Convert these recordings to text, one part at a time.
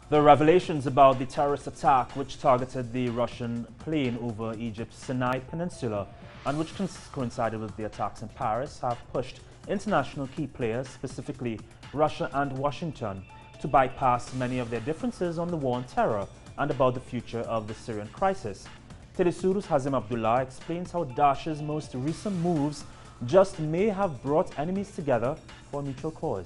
The revelations about the terrorist attack which targeted the Russian plane over Egypt's Sinai Peninsula and which coincided with the attacks in Paris have pushed international key players, specifically Russia and Washington, to bypass many of their differences on the war on terror and about the future of the Syrian crisis. teleSUR's Hazem Abdullah explains how Daesh's most recent moves just may have brought enemies together for a mutual cause.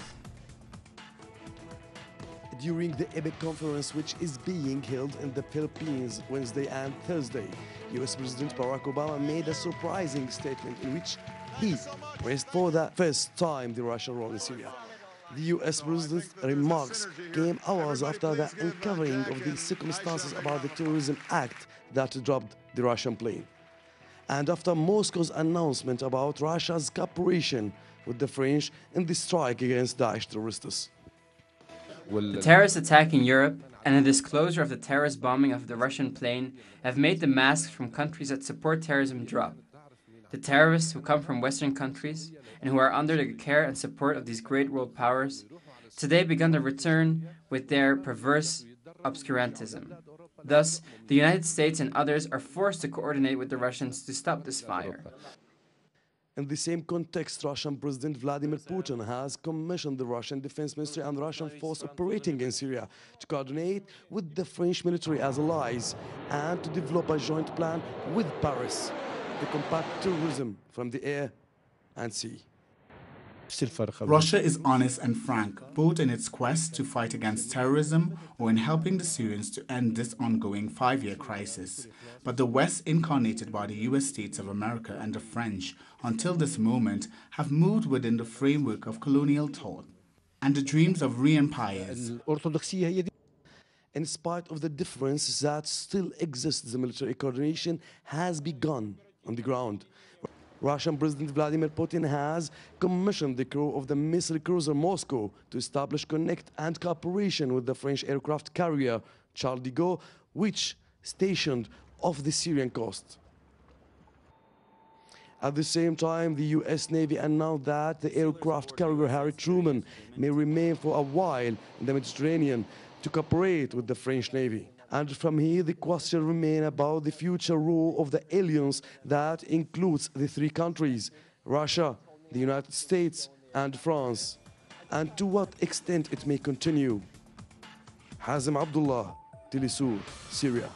During the APEC conference, which is being held in the Philippines Wednesday and Thursday, US President Barack Obama made a surprising statement in which he praised for the first time the Russian role in Syria. The US President's remarks came hours after the uncovering of the circumstances about the terrorism act that dropped the Russian plane, and after Moscow's announcement about Russia's cooperation with the French in the strike against Daesh terrorists. The terrorist attack in Europe and the disclosure of the terrorist bombing of the Russian plane have made the masks from countries that support terrorism drop. The terrorists who come from Western countries and who are under the care and support of these great world powers today begun to return with their perverse obscurantism. Thus, the United States and others are forced to coordinate with the Russians to stop this fire. In the same context, Russian President Vladimir Putin has commissioned the Russian Defense Ministry and Russian force operating in Syria to coordinate with the French military as allies and to develop a joint plan with Paris to combat terrorism from the air and sea. Russia is honest and frank, both in its quest to fight against terrorism or in helping the Syrians to end this ongoing 5-year crisis. But the West, incarnated by the US States of America and the French, until this moment, have moved within the framework of colonial thought and the dreams of re-empires. In spite of the differences that still exist, the military coordination has begun on the ground. Russian President Vladimir Putin has commissioned the crew of the missile cruiser Moscow to establish connect and cooperation with the French aircraft carrier Charles de Gaulle, which stationed off the Syrian coast. At the same time, the US Navy announced that the aircraft carrier Harry Truman may remain for a while in the Mediterranean to cooperate with the French Navy. And from here, the question remains about the future role of the alliance that includes the 3 countries, Russia, the United States, and France, and to what extent it may continue. Hazem Abdullah, teleSUR, Syria.